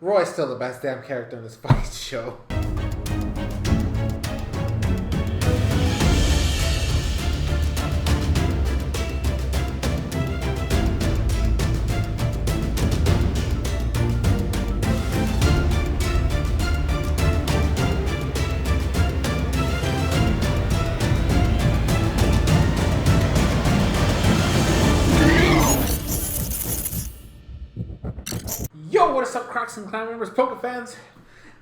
Roy's still the best damn character in this fucking show. Yo, what is up, Crocks and Clan members, Poke fans?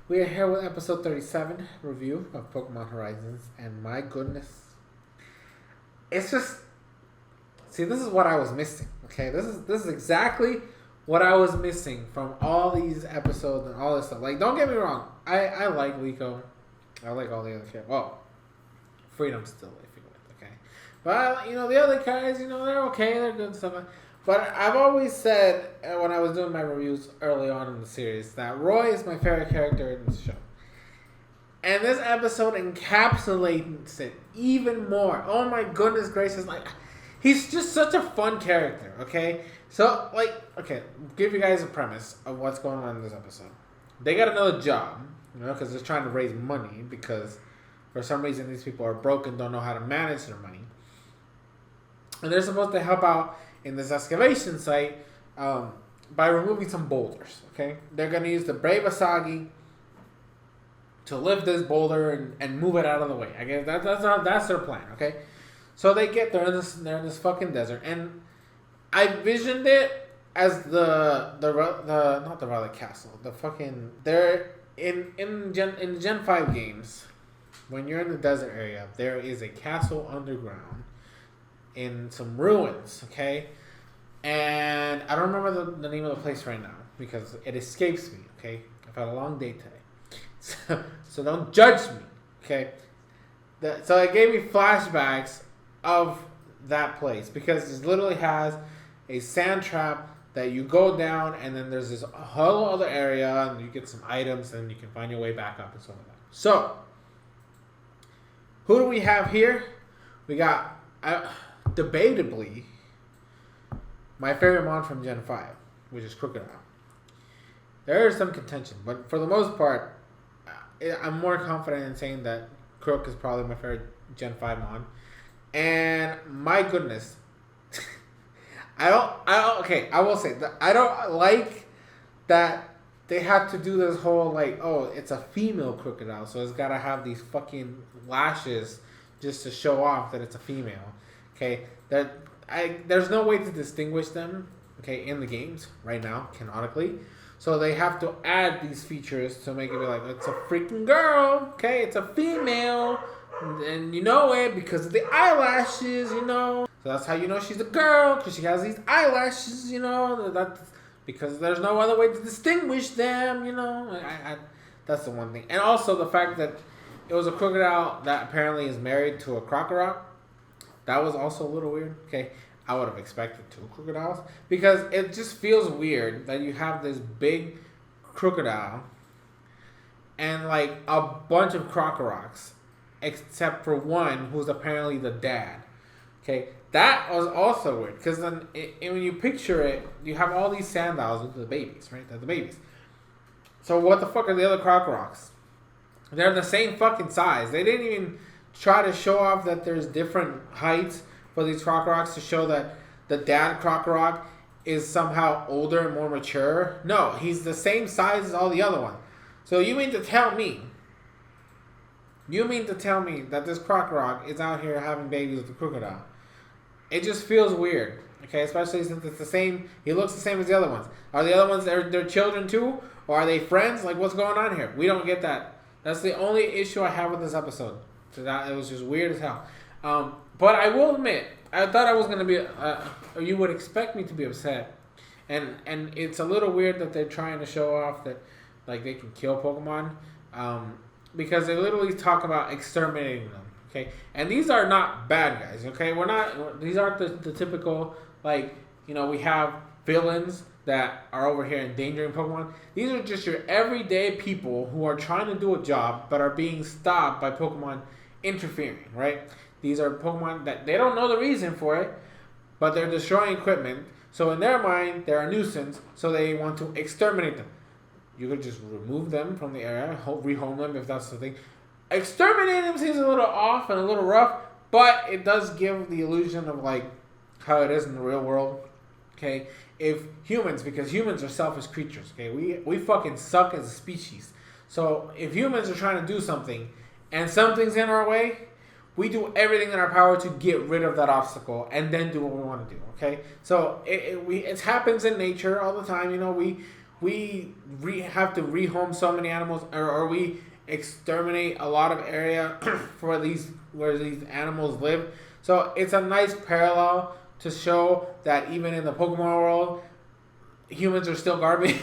We are here with episode 37 review of Pokemon Horizons, and my goodness, it's just, see, this is what I was missing. Okay, this is exactly what I was missing from all these episodes and all this stuff. Like, don't get me wrong, I like Liko, I like all the other characters. Well, Freedom's still iffy with, okay, but the other guys, they're okay, they're good and stuff. But I've always said, when I was doing my reviews early on in the series, that Roy is my favorite character in the show. And this episode encapsulates it even more. Oh my goodness gracious. Like, he's just such a fun character, okay? So, give you guys a premise of what's going on in this episode. They got another job, because they're trying to raise money, because for some reason these people are broke and don't know how to manage their money. And they're supposed to help out in this excavation site by removing some boulders, okay? They're going to use the Brave Asagi to lift this boulder and move it out of the way. I guess that's their plan, okay? So they're in this fucking desert, and I visioned it as not the Relic Castle, the fucking, they're in Gen 5 games, when you're in the desert area, there is a castle underground in some ruins, okay? And I don't remember the name of the place right now because it escapes me, okay? I've had a long day today. So don't judge me, okay? So it gave me flashbacks of that place because it literally has a sand trap that you go down, and then there's this whole other area, and you get some items, and you can find your way back up and stuff like that. So, who do we have here? We got... debatably, my favorite mon from Gen 5, which is Crocodile. There is some contention, but for the most part, I'm more confident in saying that Krock is probably my favorite Gen 5 mon. And my goodness, I will say that I don't like that they have to do this whole, it's a female crocodile, so it's got to have these fucking lashes just to show off that it's a female. Okay, there's no way to distinguish them, okay, in the games right now, canonically. So they have to add these features to make it be like, it's a freaking girl, okay, it's a female, and you know it because of the eyelashes, So that's how you know she's a girl, because she has these eyelashes, that's because there's no other way to distinguish them, that's the one thing. And also the fact that it was a crocodile that apparently is married to a crocodile. That was also a little weird. Okay, I would have expected 2 crocodiles because it just feels weird that you have this big crocodile and a bunch of Crocoroks, except for one who's apparently the dad. Okay, that was also weird because then when you picture it, you have all these Sandals with the babies, right? They're the babies. So what the fuck are the other Crocoroks? They're the same fucking size. They didn't even try to show off that there's different heights for these Crocoroks to show that the dad Crocorock is somehow older and more mature. No, he's the same size as all the other ones. So you mean to tell me that this Crocorock is out here having babies with the crocodile? It just feels weird, okay? Especially since it's the same. He looks the same as the other ones. Are the other ones their children too, or are they friends? What's going on here? We don't get that. That's the only issue I have with this episode. So that it was just weird as hell. But I will admit, I thought I was gonna be, or you would expect me to be upset, and it's a little weird that they're trying to show off that they can kill Pokemon, because they literally talk about exterminating them. Okay, and these are not bad guys. Okay, these aren't the typical we have villains that are over here endangering Pokemon. These are just your everyday people who are trying to do a job but are being stopped by Pokemon interfering, right? These are Pokemon that they don't know the reason for it, but they're destroying equipment. So in their mind, they're a nuisance, so they want to exterminate them. You could just remove them from the area, rehome them if that's the thing. Exterminating them seems a little off and a little rough, but it does give the illusion of like how it is in the real world. Okay, if humans, because humans are selfish creatures. Okay, we fucking suck as a species. So if humans are trying to do something, and something's in our way, we do everything in our power to get rid of that obstacle and then do what we want to do. Okay, so it happens in nature all the time. You know, we have to rehome so many animals, or we exterminate a lot of area for where these animals live. So it's a nice parallel to show that even in the Pokemon world, humans are still garbage.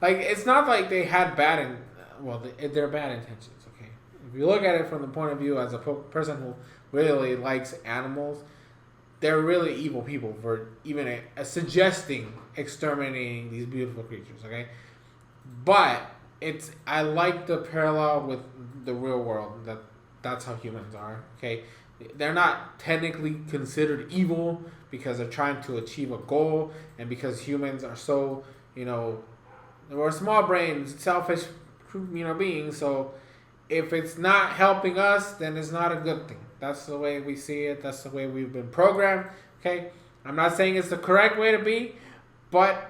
Like, it's not like they had they're bad intentions. Okay, if you look at it from the point of view as a person who really likes animals, they're really evil people for even suggesting exterminating these beautiful creatures. Okay, but I like the parallel with the real world, that's how humans are. Okay, they're not technically considered evil because they're trying to achieve a goal, and because humans are so, we're small brains, selfish, beings. So if it's not helping us, then it's not a good thing. That's the way we see it. That's the way we've been programmed. Okay, I'm not saying it's the correct way to be, but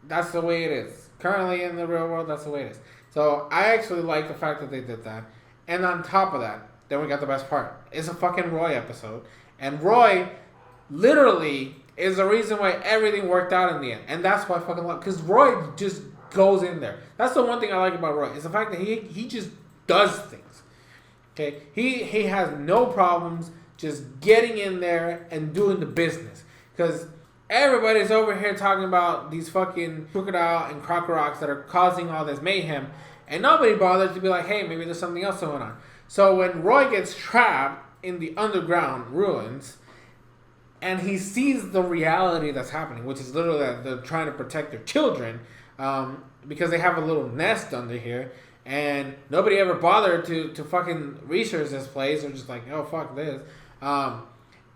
that's the way it is. Currently in the real world, that's the way it is. So I actually like the fact that they did that. And on top of that, then we got the best part. It's a fucking Roy episode. And Roy literally is the reason why everything worked out in the end. And that's why I fucking love it. Because Roy just goes in there. That's the one thing I like about Roy. Is the fact that he just does things. Okay? He has no problems just getting in there and doing the business. Because everybody's over here talking about these fucking Crocodile and Krock that are causing all this mayhem. And nobody bothers to be like, hey, maybe there's something else going on. So when Roy gets trapped in the underground ruins, and he sees the reality that's happening, which is literally that they're trying to protect their children, because they have a little nest under here, and nobody ever bothered to fucking research this place. They're just like, oh, fuck this.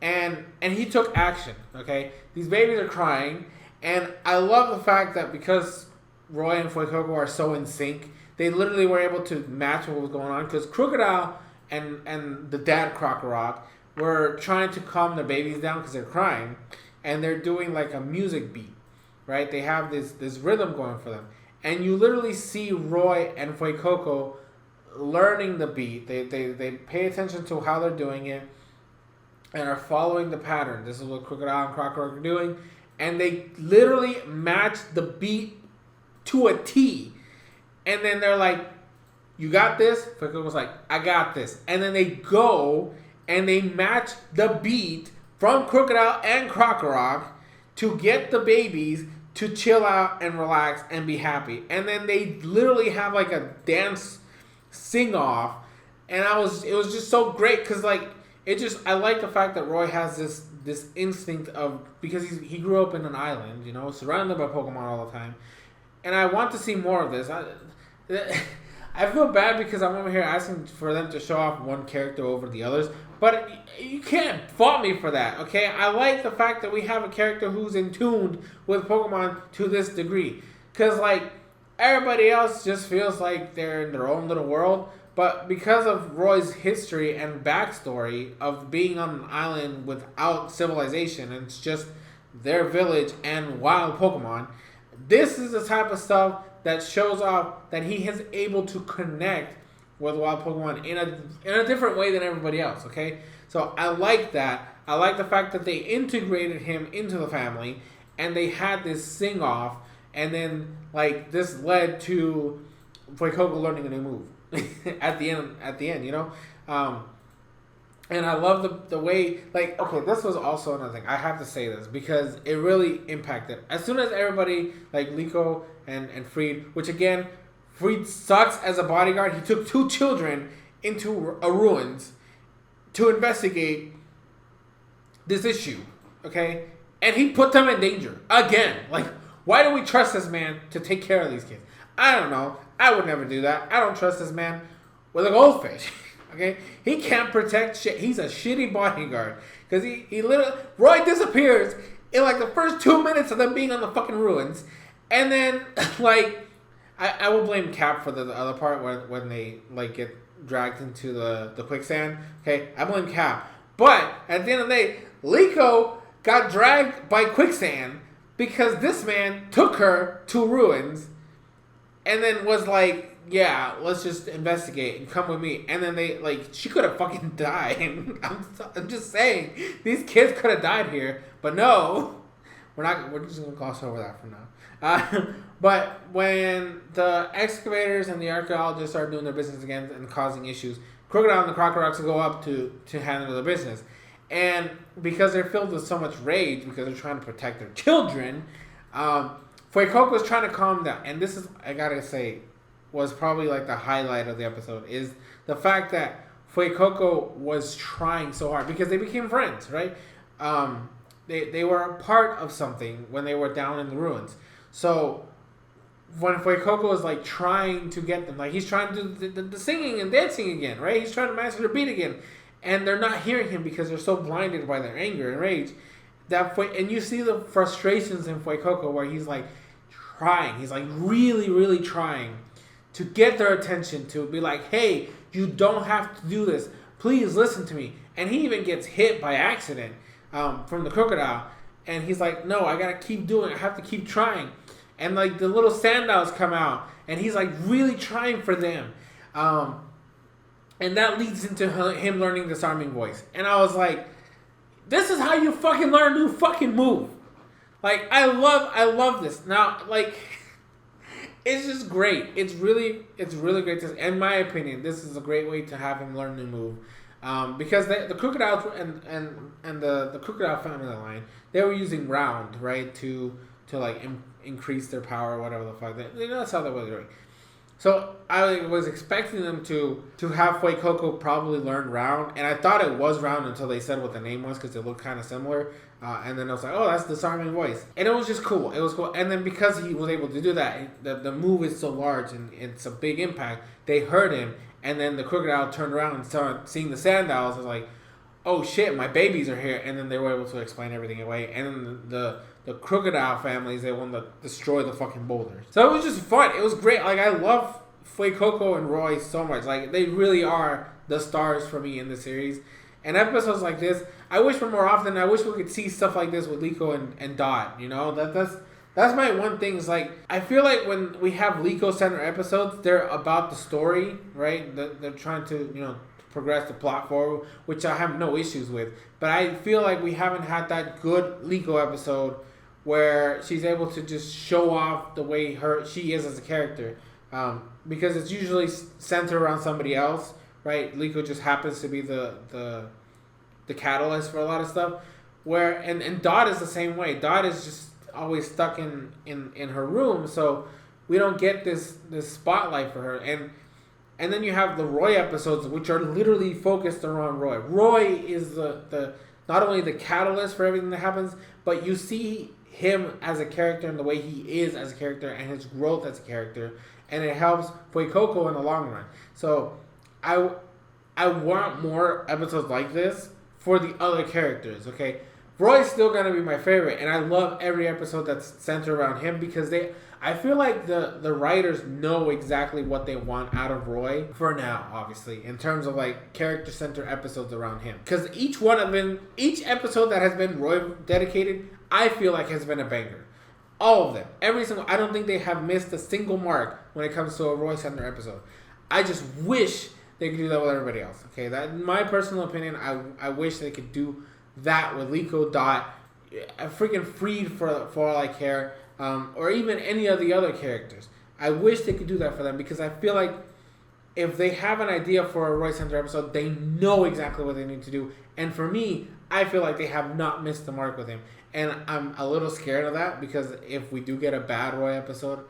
And he took action, okay? These babies are crying, and I love the fact that because Roy and Fuecoco are so in sync, they literally were able to match what was going on, because Crocodile and the dad Krock were trying to calm their babies down because they're crying, and they're doing like a music beat, right? They have this rhythm going for them, and you literally see Roy and Fuecoco learning the beat. They pay attention to how they're doing it and are following the pattern. This is what Crocodile and Krock are doing, and they literally match the beat to a T. And then they're like, you got this? Fuecoco was like, I got this. And then they go and they match the beat from Crocodile and Krock to get the babies to chill out and relax and be happy. And then they literally have like a dance sing-off. And it was just so great because like, I like the fact that Roy has this instinct of, because he grew up in an island, surrounded by Pokemon all the time. And I want to see more of this. I feel bad because I'm over here asking for them to show off one character over the others, but you can't fault me for that, okay? I like the fact that we have a character who's in tune with Pokemon to this degree, because like everybody else just feels like they're in their own little world, but because of Roy's history and backstory of being on an island without civilization, and it's just their village and wild Pokemon, this is the type of stuff that shows off that he is able to connect with wild Pokemon in a different way than everybody else, okay? So I like that. I like the fact that they integrated him into the family, and they had this sing-off, and then, like, this led to Fuecoco learning a new move at the end, And I love the way, like, okay, this was also another thing. I have to say this because it really impacted. As soon as everybody, like Liko and Freed, which again, Freed sucks as a bodyguard. He took 2 children into a ruins to investigate this issue, okay? And he put them in danger again. Like, why do we trust this man to take care of these kids? I don't know. I would never do that. I don't trust this man with a goldfish. Okay, he can't protect shit. He's a shitty bodyguard because he literally Roy disappears in like the first 2 minutes of them being on the fucking ruins, and then like I will blame Cap for the other part when they like get dragged into the quicksand. Okay, I blame Cap. But at the end of the day, Liko got dragged by quicksand because this man took her to ruins and then was like, yeah, let's just investigate and come with me. And then they, like, she could have fucking died. I'm just saying, these kids could have died here. But no, we're just going to gloss over that for now. But when the excavators and the archaeologists start doing their business again and causing issues, Crocodile and the Crocorox will go up to handle their business. And because they're filled with so much rage because they're trying to protect their children, Fuecoco is trying to calm down. And this is, I gotta say, was probably like the highlight of the episode, is the fact that Fuecoco was trying so hard because they became friends, right? They were a part of something when they were down in the ruins. So when Fuecoco is like trying to get them, like he's trying to do the singing and dancing again, right? He's trying to master the beat again. And they're not hearing him because they're so blinded by their anger and rage. And you see the frustrations in Fuecoco where he's like trying. He's like really, really trying to get their attention, to be like, hey, you don't have to do this. Please listen to me. And he even gets hit by accident from the crocodile. And he's like, no, I got to keep doing it. I have to keep trying. And like the little sandals come out. And he's like really trying for them. And that leads into him learning disarming voice. And I was like, this is how you fucking learn a new fucking move. Like, I love this. Now, like, it's just great. It's really great. In my opinion, this is a great way to have him learn a new move. Because the crocodiles and the crocodile family line, they were using round, right, to like increase their power or whatever the fuck. That's how they were doing. So I was expecting them to have Fuecoco probably learn round, and I thought it was round until they said what the name was because it looked kind of similar. And then I was like, oh, that's disarming voice, and it was just cool. It was cool. And then because he was able to do that, the move is so large and it's a big impact. They heard him, and then the crocodile turned around and started seeing the sandals. I was like, oh shit, my babies are here. And then they were able to explain everything away. And then the crocodile families, they wanted to destroy the fucking boulders. So it was just fun. It was great. Like, I love Fuecoco and Roy so much. Like, they really are the stars for me in the series. And episodes like this, I wish for more often. I wish we could see stuff like this with Liko and Dot. You know, that's my one thing. Is like, I feel like when we have Liko center episodes, they're about the story, right? They're trying to, you know, progress the plot forward, which I have no issues with. But I feel like we haven't had that good Liko episode where she's able to just show off the way she is as a character. Because it's usually centered around somebody else, right? Liko just happens to be the catalyst for a lot of stuff. And Dot is the same way. Dot is just always stuck in her room, so we don't get this spotlight for her. And then you have the Roy episodes, which are literally focused around Roy. Roy is the not only the catalyst for everything that happens, but you see him as a character and the way he is as a character and his growth as a character. And it helps Fuecoco in the long run. So I want more episodes like this for the other characters, okay? Roy's still going to be my favorite, and I love every episode that's centered around him because I feel like the writers know exactly what they want out of Roy for now, obviously, in terms of like character-centered episodes around him. Because each episode that has been Roy dedicated, I feel like has been a banger. All of them. Every single. I don't think they have missed a single mark when it comes to a Roy Center episode. I just wish they could do that with everybody else. Okay, that in my personal opinion, I wish they could do that with Liko, Dot, freaking Freed for all I care, or even any of the other characters. I wish they could do that for them because I feel like if they have an idea for a Roy Center episode, they know exactly what they need to do. And for me, I feel like they have not missed the mark with him. And I'm a little scared of that because if we do get a bad Roy episode,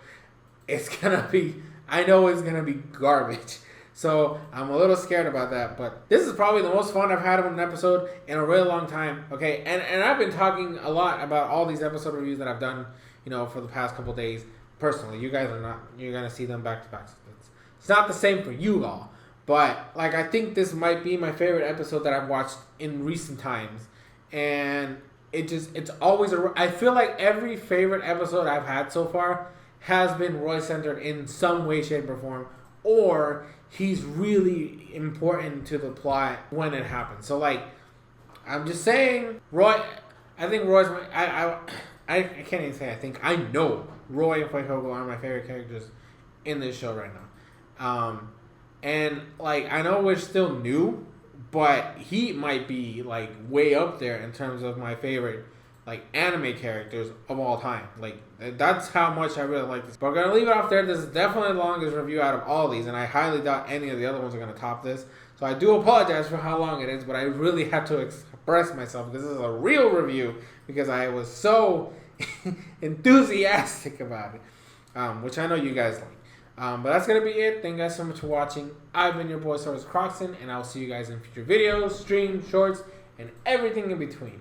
I know it's going to be garbage. So I'm a little scared about that. But this is probably the most fun I've had of an episode in a really long time. Okay, and I've been talking a lot about all these episode reviews that I've done, you know, for the past couple days. Personally, you guys are not. You're going to see them back to back. It's not the same for you all. But, like, I think this might be my favorite episode that I've watched in recent times. And it's always I feel like every favorite episode I've had so far has been Roy-centered in some way, shape, or form, or he's really important to the plot when it happens. So, like, I'm just saying, Roy, I think Roy's I can't even say I think. I know Roy and Fuecoco are my favorite characters in this show right now. And, like, I know we're still new, but he might be, like, way up there in terms of my favorite, like, anime characters of all time. Like, that's how much I really like this. But we're going to leave it off there. This is definitely the longest review out of all these, and I highly doubt any of the other ones are going to top this. So I do apologize for how long it is, but I really had to express myself because this is a real review because I was so enthusiastic about it, which I know you guys like. But that's going to be it. Thank you guys so much for watching. I've been your boy, SoresanCrockxen, and I'll see you guys in future videos, streams, shorts, and everything in between.